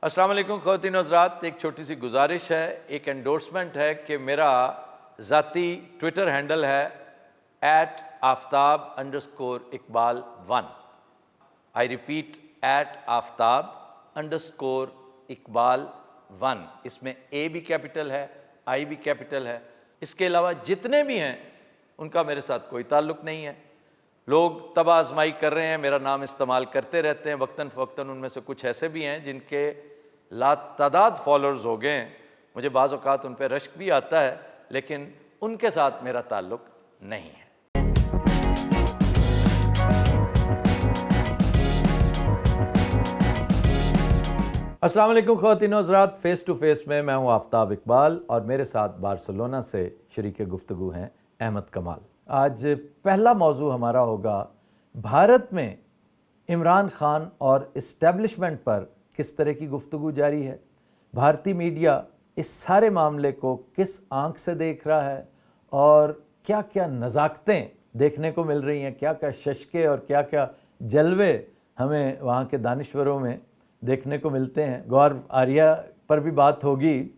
السلام علیکم خواتین و حضرات، ایک چھوٹی سی گزارش ہے، ایک انڈورسمنٹ ہے کہ میرا ذاتی ٹویٹر ہینڈل ہے @aftab_iqbal1. I repeat @aftab_iqbal1. اس میں اے بھی کیپٹل ہے، آئی بھی کیپٹل ہے. اس کے علاوہ جتنے بھی ہیں ان کا میرے ساتھ کوئی تعلق نہیں ہے. لوگ تباہ آزمائی کر رہے ہیں، میرا نام استعمال کرتے رہتے ہیں وقتاً فوقتاً. ان میں سے کچھ ایسے بھی ہیں جن کے لاتعداد فالوورز ہو گئے ہیں. مجھے بعض اوقات ان پہ رشک بھی آتا ہے، لیکن ان کے ساتھ میرا تعلق نہیں ہے. السلام علیکم خواتین و حضرات، فیس ٹو فیس میں ہوں آفتاب اقبال اور میرے ساتھ بارسلونا سے شریک گفتگو ہیں احمد کمال. آج پہلا موضوع ہمارا ہوگا بھارت میں عمران خان اور اسٹیبلشمنٹ پر کس طرح کی گفتگو جاری ہے، بھارتی میڈیا اس سارے معاملے کو کس آنکھ سے دیکھ رہا ہے اور کیا کیا نزاکتیں دیکھنے کو مل رہی ہیں، کیا کیا ششکے اور کیا کیا جلوے ہمیں وہاں کے دانشوروں میں دیکھنے کو ملتے ہیں. گور آریہ پر بھی بات ہوگی.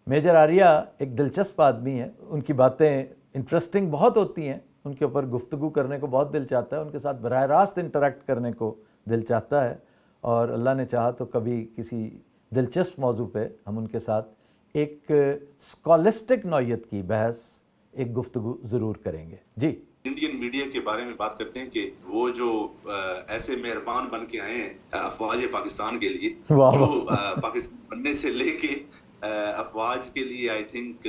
میجر آریہ ایک دلچسپ آدمی ہے، ان کی باتیں انٹرسٹنگ بہت ہوتی ہیں، ان کے اوپر گفتگو کرنے کو بہت دل چاہتا ہے، ان کے ساتھ براہ راست انٹریکٹ کرنے کو دل چاہتا ہے. اور اللہ نے چاہا تو کبھی کسی دلچسپ موضوع پہ ہم ان کے ساتھ ایک اسکالسٹک نوعیت کی بحث، ایک گفتگو ضرور کریں گے. جی، انڈین میڈیا کے بارے میں بات کرتے ہیں کہ وہ جو ایسے مہربان بن کے آئے ہیں افواج پاکستان کے لیے، جو پاکستان بننے سے لے کے افواج کے لیے آئی تھنک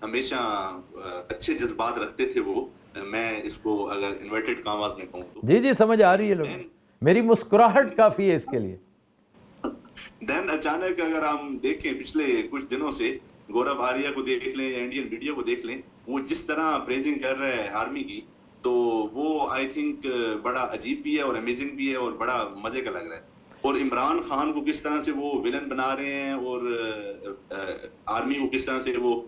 ہمیشہ اچھے جذبات رکھتے تھے. وہ میں اس کو اگر انورٹڈ کاماز میں کہوں تو جی سمجھ آ رہی ہے لوگ، میری مسکراہٹ کافی ہے اس کے لیے. دین اچانک اگر ہم دیکھیں پچھلے کچھ دنوں سے گورو آریہ کو دیکھ لیں یا انڈین میڈیا کو دیکھ لیں، وہ جس طرح پریزنگ کر رہے ہیں آرمی کی، تو وہ آئی تھنک بڑا عجیب بھی ہے اور امیزنگ بھی ہے اور بڑا مزے کا لگ رہا ہے. اور عمران خان کو کس طرح سے وہ ویلن بنا رہے ہیں اور آرمی کو کس طرح سے وہ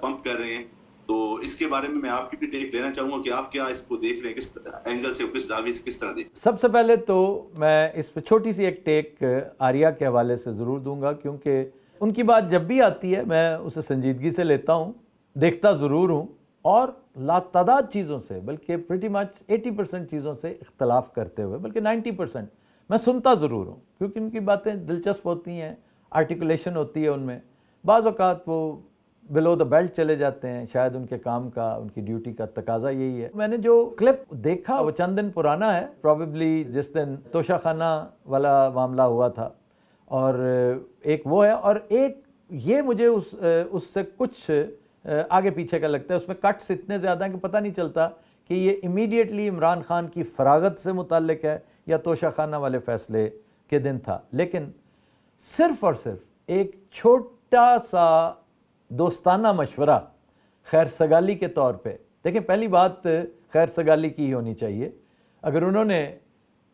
پمپ کر رہے ہیں. تو اس کے بارے میں آپ کی بھی ٹیک لینا چاہوں گا کہ آپ کیا اس کو دیکھ رہے ہیں، کس اینگل سے، کس زاویے سے، کس طرح دیکھ. سب سے پہلے تو میں اس پہ چھوٹی سی ایک ٹیک آریہ کے حوالے سے ضرور دوں گا، کیونکہ ان کی بات جب بھی آتی ہے میں اسے سنجیدگی سے لیتا ہوں، دیکھتا ضرور ہوں اور لاتعداد چیزوں سے، بلکہ پریٹی مچ 80% چیزوں سے اختلاف کرتے ہوئے، بلکہ 90% میں سنتا ضرور ہوں، کیونکہ ان کی باتیں دلچسپ ہوتی ہیں، آرٹیکولیشن ہوتی ہے ان میں. بعض اوقات وہ بلو دا بیلٹ چلے جاتے ہیں، شاید ان کے کام کا، ان کی ڈیوٹی کا تقاضا یہی ہے. میں نے جو کلپ دیکھا وہ چند دن پرانا ہے، پروبیبلی جس دن توشہ خانہ والا معاملہ ہوا تھا، اور ایک وہ ہے اور ایک یہ مجھے اس سے کچھ آگے پیچھے کا لگتا ہے. اس میں کٹس اتنے زیادہ ہیں کہ پتہ نہیں چلتا کہ یہ امیڈیٹلی عمران خان کی فراغت سے متعلق ہے یا توشہ خانہ والے فیصلے کے دن تھا. لیکن صرف اور صرف ایک چھوٹا سا دوستانہ مشورہ خیر سگالی کے طور پہ، دیکھیں پہلی بات خیر سگالی کی ہی ہونی چاہیے. اگر انہوں نے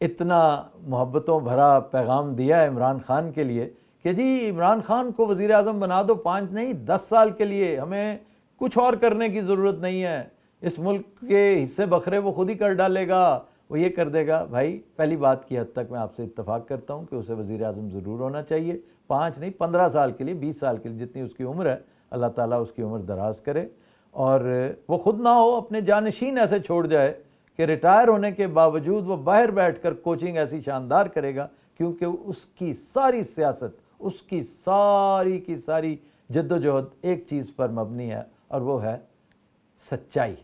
اتنا محبتوں بھرا پیغام دیا ہے عمران خان کے لیے کہ جی عمران خان کو وزیر اعظم بنا دو 5 نہیں 10 سال کے لیے، ہمیں کچھ اور کرنے کی ضرورت نہیں ہے، اس ملک کے حصے بکھرے وہ خود ہی کر ڈالے گا، وہ یہ کر دے گا. بھائی پہلی بات کی حد تک میں آپ سے اتفاق کرتا ہوں کہ اسے وزیر اعظم ضرور ہونا چاہیے، 5 نہیں 15 سال کے لیے، 20 سال کے لیے، جتنی اس کی عمر ہے. اللہ تعالیٰ اس کی عمر دراز کرے اور وہ خود نہ ہو اپنے جانشین ایسے چھوڑ جائے کہ ریٹائر ہونے کے باوجود وہ باہر بیٹھ کر کوچنگ ایسی شاندار کرے گا، کیونکہ اس کی ساری سیاست، اس کی ساری جد و جہد ایک چیز پر مبنی ہے اور وہ ہے سچائی،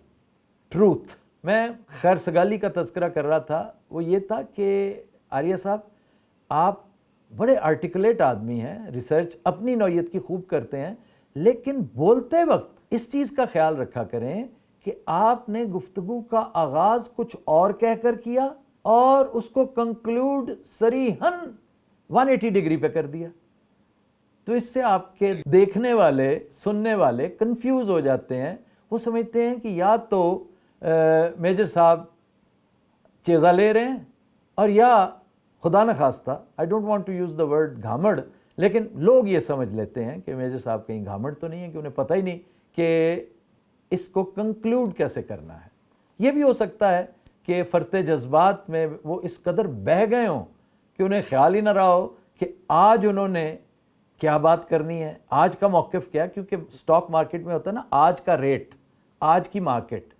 ٹروتھ. میں خیر سگالی کا تذکرہ کر رہا تھا، وہ یہ تھا کہ آریہ صاحب آپ بڑے آرٹیکولیٹ آدمی ہیں، ریسرچ اپنی نوعیت کی خوب کرتے ہیں، لیکن بولتے وقت اس چیز کا خیال رکھا کریں کہ آپ نے گفتگو کا آغاز کچھ اور کہہ کر کیا اور اس کو کنکلوڈ صریحاً 180 ڈگری پہ کر دیا. تو اس سے آپ کے دیکھنے والے، سننے والے کنفیوز ہو جاتے ہیں. وہ سمجھتے ہیں کہ یا تو میجر صاحب چیزہ لے رہے ہیں اور یا خدا نخواستہ، I don't want to use the word گھامڑ، لیکن لوگ یہ سمجھ لیتے ہیں کہ میجر صاحب کہیں گھامڑ تو نہیں ہے کہ انہیں پتہ ہی نہیں کہ اس کو کنکلوڈ کیسے کرنا ہے. یہ بھی ہو سکتا ہے کہ فرط جذبات میں وہ اس قدر بہہ گئے ہوں کہ انہیں خیال ہی نہ رہا ہو کہ آج انہوں نے کیا بات کرنی ہے, آج کا موقف کیا, کیونکہ سٹاک مارکیٹ میں ہوتا ہے نا آج کا ریٹ, آج کی مارکیٹ,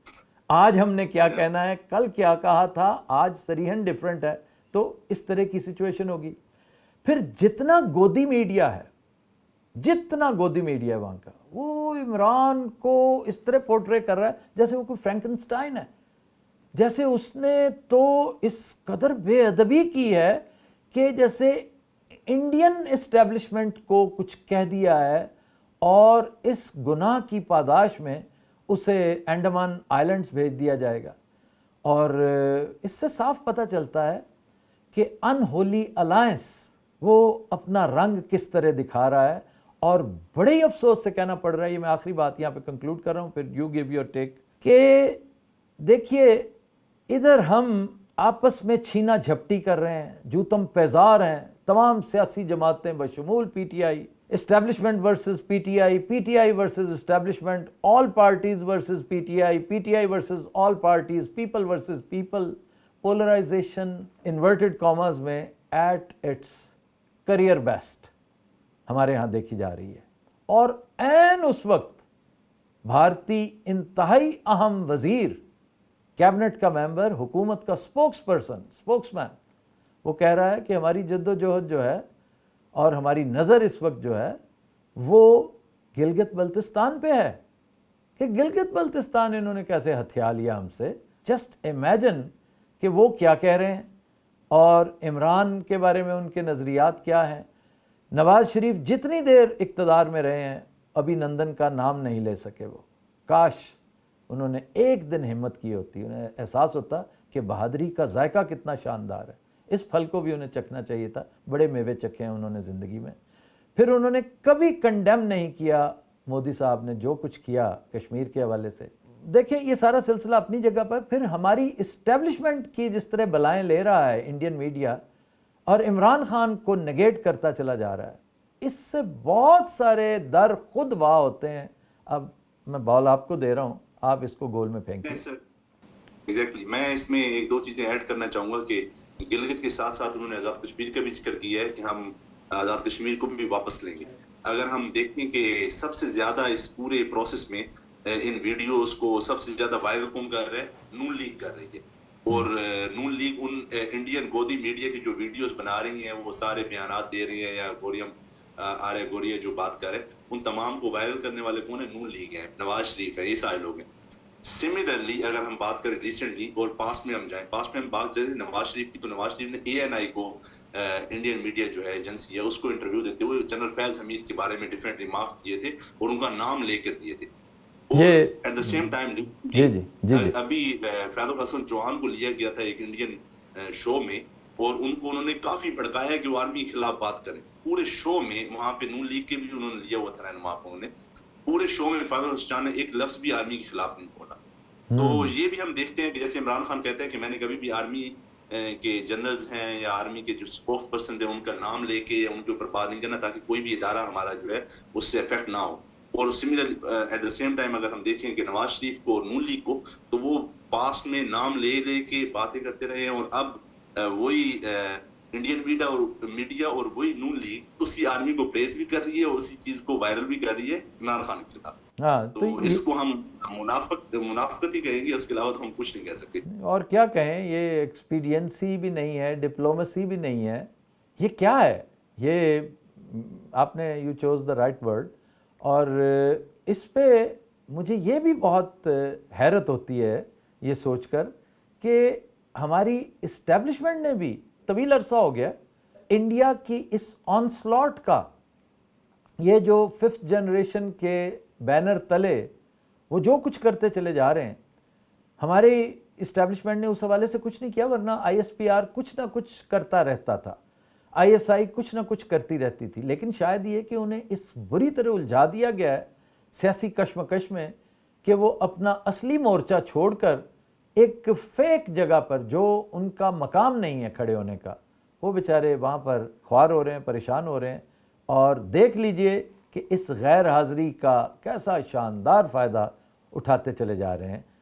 آج ہم نے کیا کہنا ہے, کل کیا کہا تھا, آج صریحاً ڈیفرنٹ ہے. تو اس طرح کی سچویشن ہوگی. پھر جتنا گودی میڈیا ہے, جتنا گودی میڈیا ہے وہاں کا, وہ عمران کو اس طرح پورٹرے کر رہا ہے جیسے وہ کوئی فرینکنسٹائن ہے, جیسے اس نے تو اس قدر بے ادبی کی ہے کہ جیسے انڈین اسٹیبلشمنٹ کو کچھ کہہ دیا ہے, اور اس گناہ کی پاداش میں اسے انڈمان آئلینڈز بھیج دیا جائے گا. اور اس سے صاف پتہ چلتا ہے کہ ان ہولی الائنس وہ اپنا رنگ کس طرح دکھا رہا ہے. اور بڑے ہی افسوس سے کہنا پڑ رہا ہے, یہ میں آخری بات یہاں پہ کنکلوڈ کر رہا ہوں, پھر یو گیو یور ٹیک, کہ دیکھیے ادھر ہم آپس میں چھینا جھپٹی کر رہے ہیں, جوتم پیزار ہیں تمام سیاسی جماعتیں بشمول P T I, establishment versus P T I versus establishment, all parties versus P T I versus all parties, people versus people, polarisation inverted commas میں ایٹ اٹس کریئر بیسٹ ہمارے ہاں دیکھی جا رہی ہے. اور عین اس وقت بھارتی انتہائی اہم وزیر, کیبنٹ کا ممبر, حکومت کا اسپوکس مین, وہ کہہ رہا ہے کہ ہماری جد و جہد جو ہے اور ہماری نظر اس وقت جو ہے وہ گلگت بلتستان پہ ہے, کہ گلگت بلتستان انہوں نے کیسے ہتھیا لیا ہم سے. جسٹ امیجن کہ وہ کیا کہہ رہے ہیں اور عمران کے بارے میں ان کے نظریات کیا ہیں. نواز شریف جتنی دیر اقتدار میں رہے ہیں ابھی نندن کا نام نہیں لے سکے. وہ کاش انہوں نے ایک دن ہمت کی ہوتی, انہیں احساس ہوتا کہ بہادری کا ذائقہ کتنا شاندار ہے, اس پھل کو بھی انہیں چکھنا چاہیے تھا. بڑے میوے چکھے ہیں انہوں نے زندگی میں. پھر انہوں نے کبھی کنڈیم نہیں کیا مودی صاحب نے جو کچھ کیا کشمیر کے حوالے سے. دیکھیں یہ سارا سلسلہ اپنی جگہ پر, پھر ہماری اسٹیبلشمنٹ کی جس طرح بلائیں لے رہا ہے انڈین میڈیا, اور عمران خان کو نگیٹ کرتا چلا جا رہا ہے, اس سے بہت سارے در خود واہ ہوتے ہیں. اب میں بال آپ کو دے رہا ہوں, آپ اس کو گول میں پھینکیں. ایگزیکٹلی, میں اس میں ایک دو چیزیں ایڈ کرنا چاہوں گا کہ گلگت کے ساتھ ساتھ انہوں نے آزاد کشمیر کا بھی ذکر کیا ہے کہ ہم آزاد کشمیر کو بھی واپس لیں گے. اگر ہم دیکھیں کہ سب سے زیادہ اس پورے پروسیس میں ان ویڈیوز کو سب سے زیادہ وائرل کون کر رہا ہے, نون لیگ کر رہی ہے. اور نون لیگ ان انڈین گودی میڈیا کی جو ویڈیوز بنا رہی ہیں, وہ سارے بیانات دے رہی ہیں, یا گوریم آرے گوریا جو بات کر رہے ہیں, ان تمام کو وائرل کرنے والے کون ہیں, نون لیگ ہیں, نواز شریف ہے, یہ سارے لوگ ہیں. سملرلی اگر ہم بات کریں ریسنٹلی اور پاس میں ہم جائیں, پاس میں ہم بات کریں نواز شریف کی, تو نواز شریف نے اے این آئی کو, انڈین میڈیا جو ہے ایجنسی ہے, اس کو انٹرویو دیتے ہوئے جنرل فیض حمید کے بارے میں ڈفرینٹ ریمارکس دیے تھے اور ان کا نام لے کر دیے تھے. اور ایٹ دا سیم ٹائم ابھی فیض الحسن چوہان کو لیا گیا تھا ایک انڈین شو میں, اور ان کو انہوں نے کافی بھڑکایا کہ وہ آرمی کے خلاف بات کریں. پورے شو میں وہاں پہ نون لیگ کے بھی انہوں نے لیا ہوا تھا رہنما کو, انہوں نے پورے شو میں فیض الحسن نے ایک لفظ بھی آرمی کے خلاف نہیں بولا. تو یہ بھی ہم دیکھتے ہیں کہ جیسے عمران خان کہتے ہیں کہ میں نے کبھی بھی آرمی کے جنرلز ہیں یا آرمی کے جو اسپوکس پرسن تھے ان کا نام لے کے ان کے اوپر بات نہیں کرنا, تاکہ کوئی بھی ادارہ ہمارا جو ہے اس سے افیکٹ نہ ہو. اور similar at the same time اگر ہم دیکھیں کہ نواز شریف کو اور نون لیگ کو, تو وہ پاس میں نام لے لے کے باتیں کرتے رہے ہیں, اور اب وہی انڈین میڈیا اور وہی نون لیگ اسی آرمی کو پریز بھی کر رہی ہے اور اسی چیز کو وائرل بھی کر رہی ہے عمران خان کے خلاف. تو اس کو ہم منافقت ہی کہیں گے, اس کے علاوہ ہم کچھ نہیں کہہ سکتے. اور کیا کہیں, یہ ایکسپیڈینسی بھی نہیں ہے, ڈپلومیسی بھی نہیں ہے, یہ کیا ہے, یہ آپ نے you choose the right word. اور اس پہ مجھے یہ بھی بہت حیرت ہوتی ہے یہ سوچ کر کہ ہماری اسٹیبلشمنٹ نے بھی طویل عرصہ ہو گیا انڈیا کی اس آن سلاٹ کا, یہ جو 5th جنریشن کے بینر تلے وہ جو کچھ کرتے چلے جا رہے ہیں, ہماری اسٹیبلشمنٹ نے اس حوالے سے کچھ نہیں کیا, ورنہ آئی ایس پی آر کچھ نہ کچھ کرتا رہتا تھا, آئی ایس آئی کچھ نہ کچھ کرتی رہتی تھی. لیکن شاید یہ کہ انہیں اس بری طرح الجھا دیا گیا ہے سیاسی کشمکش میں کہ وہ اپنا اصلی مورچہ چھوڑ کر ایک فیک جگہ پر جو ان کا مقام نہیں ہے کھڑے ہونے کا, وہ بیچارے وہاں پر خوار ہو رہے ہیں, پریشان ہو رہے ہیں. اور دیکھ لیجئے کہ اس غیر حاضری کا کیسا شاندار فائدہ اٹھاتے چلے جا رہے ہیں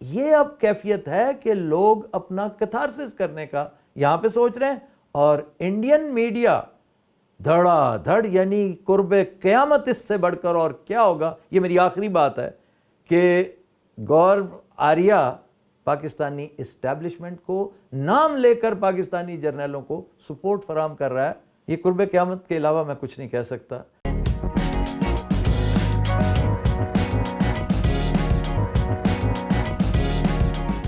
یہ اب کیفیت ہے کہ لوگ اپنا کتھارسس کرنے کا یہاں پہ سوچ رہے ہیں، اور انڈین میڈیا دھڑا دھڑ، یعنی قرب قیامت اس سے بڑھ کر اور کیا ہوگا۔ یہ میری آخری بات ہے کہ گورو آریہ پاکستانی اسٹیبلشمنٹ کو نام لے کر پاکستانی جرنیلوں کو سپورٹ فراہم کر رہا ہے، یہ قرب قیامت کے علاوہ میں کچھ نہیں کہہ سکتا۔